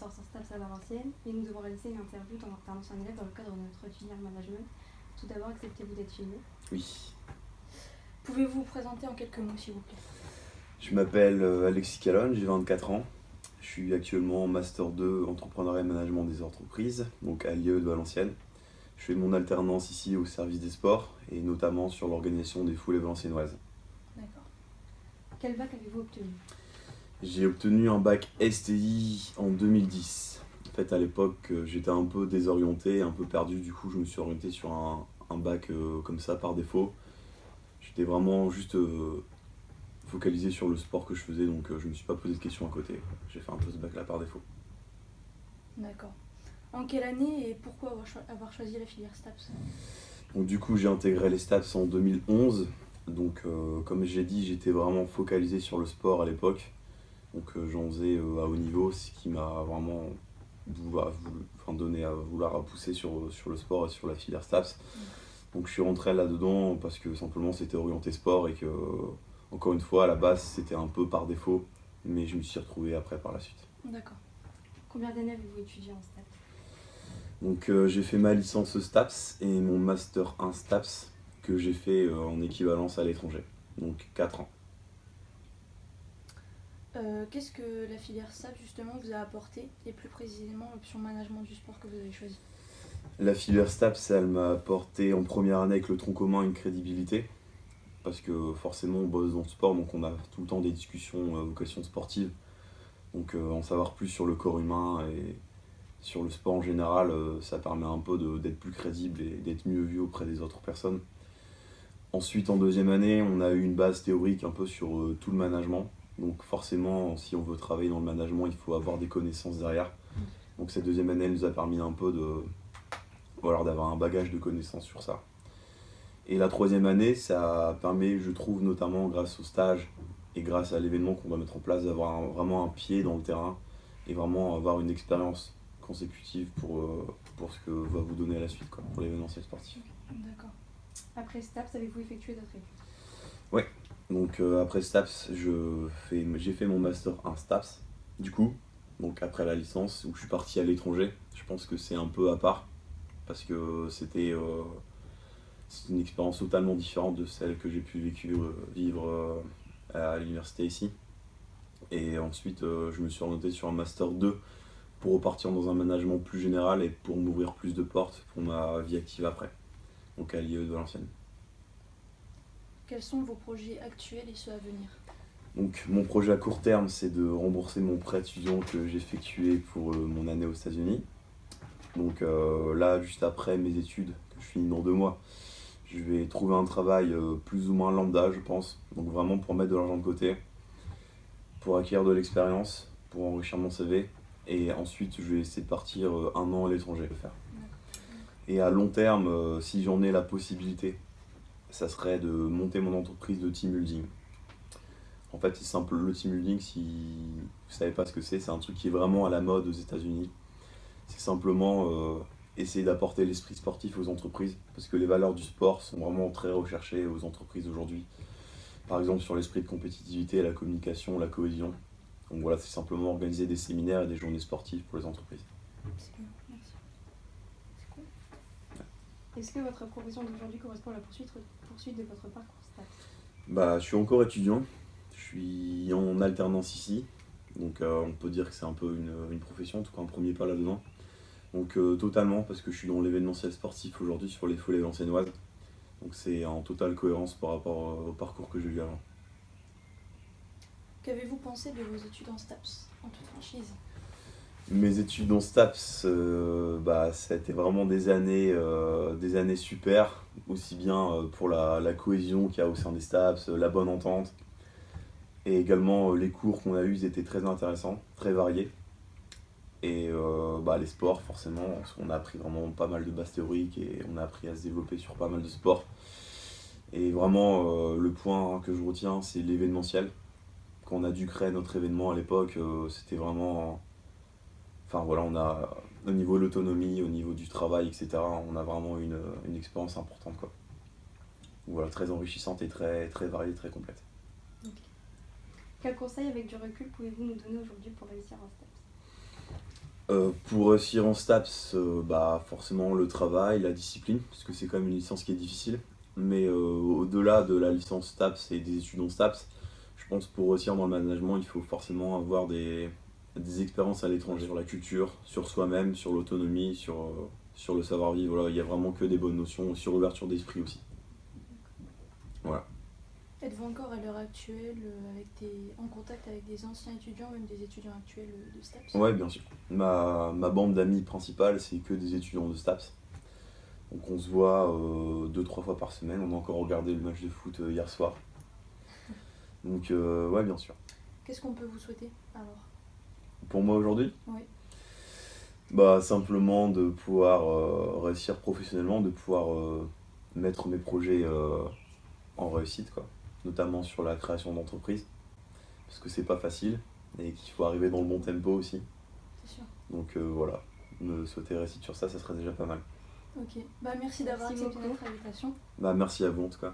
master sans STAPS à Valenciennes et nous devons réaliser une interview en alternance un élève dans le cadre de notre filière management. Tout d'abord, acceptez-vous d'être filmé? Oui. Pouvez-vous vous présenter en quelques mots, s'il vous plaît? Je m'appelle Alexis Calonne, j'ai 24 ans. Je suis actuellement en Master 2 Entrepreneuriat et Management des entreprises, donc à l'IE de Valenciennes. Je fais mon alternance ici au service des sports et notamment sur l'organisation des foulées valenciennoises. D'accord. Quel bac avez-vous obtenu? J'ai obtenu un bac STI en 2010. En fait, à l'époque, j'étais un peu désorienté, un peu perdu, du coup, je me suis orienté sur un bac comme ça par défaut. J'étais vraiment juste focalisé sur le sport que je faisais, donc je me suis pas posé de questions à côté. J'ai fait un peu ce bac-là par défaut. D'accord. En quelle année et pourquoi avoir choisi la filière STAPS? Donc du coup, j'ai intégré les STAPS en 2011. Donc comme j'ai dit, j'étais vraiment focalisé sur le sport à l'époque. Donc j'en faisais à haut niveau, ce qui m'a vraiment donné à vouloir pousser sur le sport et sur la filière STAPS. Donc je suis rentré là-dedans parce que simplement c'était orienté sport et que, encore une fois, à la base c'était un peu par défaut, mais je me suis retrouvé après par la suite. D'accord. Combien d'années avez-vous étudié en STAPS? Donc j'ai fait ma licence STAPS et mon Master 1 STAPS que j'ai fait en équivalence à l'étranger, donc 4 ans. Qu'est-ce que la filière STAPS justement vous a apporté et plus précisément l'option management du sport que vous avez choisi? La filière STAPS, elle m'a apporté en première année avec le tronc commun une crédibilité, parce que forcément on bosse dans le sport, donc on a tout le temps des discussions à vocation sportive, donc en savoir plus sur le corps humain et sur le sport en général, ça permet un peu d'être plus crédible et d'être mieux vu auprès des autres personnes. Ensuite, en deuxième année, on a eu une base théorique un peu sur tout le management. Donc forcément, si on veut travailler dans le management, il faut avoir des connaissances derrière. Donc cette deuxième année, elle nous a permis un peu d'avoir un bagage de connaissances sur ça. Et la troisième année, ça permet, je trouve, notamment grâce au stage et grâce à l'événement qu'on va mettre en place, d'avoir vraiment un pied dans le terrain et vraiment avoir une expérience consécutive pour ce que va vous donner à la suite, pour l'événementiel sportif. D'accord. Après STAPS, avez-vous effectué d'autres études? Ouais, donc après STAPS, j'ai fait mon Master 1 STAPS, du coup, donc après la licence, où je suis parti à l'étranger. Je pense que c'est un peu à part, parce que c'est une expérience totalement différente de celle que j'ai pu vivre à l'université ici. Et ensuite, je me suis orienté sur un Master 2 pour repartir dans un management plus général et pour m'ouvrir plus de portes pour ma vie active après, donc à l'IE de Valenciennes. Quels sont vos projets actuels et ceux à venir? Donc mon projet à court terme, c'est de rembourser mon prêt étudiant que j'ai effectué pour mon année aux États-Unis. Donc là, juste après mes études, que je finis dans 2 mois, je vais trouver un travail plus ou moins lambda, je pense. Donc vraiment pour mettre de l'argent de côté, pour acquérir de l'expérience, pour enrichir mon CV. Et ensuite, je vais essayer de partir 1 an à l'étranger le faire. Et à long terme, si j'en ai la possibilité, ça serait de monter mon entreprise de team building. En fait, c'est simple, le team building, si vous ne savez pas ce que c'est un truc qui est vraiment à la mode aux États-Unis. C'est simplement essayer d'apporter l'esprit sportif aux entreprises, parce que les valeurs du sport sont vraiment très recherchées aux entreprises aujourd'hui. Par exemple, sur l'esprit de compétitivité, la communication, la cohésion. Donc voilà, c'est simplement organiser des séminaires et des journées sportives pour les entreprises. C'est bien, merci. C'est cool. Est-ce que votre profession d'aujourd'hui correspond à la poursuite de votre parcours STAPS? Je suis encore étudiant, je suis en alternance ici, donc on peut dire que c'est un peu une profession, en tout cas un premier pas là-dedans. Donc totalement, parce que je suis dans l'événementiel sportif aujourd'hui sur les foulées valenciennoises. Donc c'est en totale cohérence par rapport au parcours que j'ai eu avant. Qu'avez-vous pensé de vos études en STAPS, en toute franchise? Mes études en STAPS, ça a été vraiment des années super, aussi bien pour la cohésion qu'il y a au sein des STAPS, la bonne entente, et également les cours qu'on a eus, ils étaient très intéressants, très variés. Et les sports, forcément, parce qu'on a appris vraiment pas mal de bases théoriques et on a appris à se développer sur pas mal de sports. Et vraiment, le point que je retiens, c'est l'événementiel. Quand on a dû créer notre événement à l'époque, c'était vraiment. Enfin voilà, on a, au niveau de l'autonomie, au niveau du travail, etc., on a vraiment une expérience importante, quoi. Voilà, très enrichissante et très, très variée, très complète. Quel conseil avec du recul pouvez-vous nous donner aujourd'hui pour réussir en STAPS? Pour réussir en STAPS, bah forcément le travail, la discipline, parce que c'est quand même une licence qui est difficile. Mais au-delà de la licence STAPS et des études en STAPS, je pense pour réussir dans le management, il faut forcément avoir des expériences à l'étranger, sur la culture, sur soi-même, sur l'autonomie, sur le savoir-vivre. Voilà, il n'y a vraiment que des bonnes notions, sur l'ouverture d'esprit aussi. Voilà. Êtes-vous encore à l'heure actuelle en contact avec des anciens étudiants, même des étudiants actuels de STAPS? Ouais, bien sûr. Ma bande d'amis principale, c'est que des étudiants de STAPS. Donc on se voit 2-3 fois par semaine. On a encore regardé le match de foot hier soir. Donc ouais, bien sûr. Qu'est-ce qu'on peut vous souhaiter alors? Pour moi aujourd'hui, Oui. bah simplement de pouvoir réussir professionnellement, de pouvoir mettre mes projets en réussite, quoi. Notamment sur la création d'entreprise, parce que c'est pas facile et qu'il faut arriver dans le bon tempo aussi. C'est sûr. Donc voilà, me souhaiter réussite sur ça, ça serait déjà pas mal. Ok. Bah merci d'avoir Merci accepté beaucoup. notre invitation. Bah merci à vous en tout cas.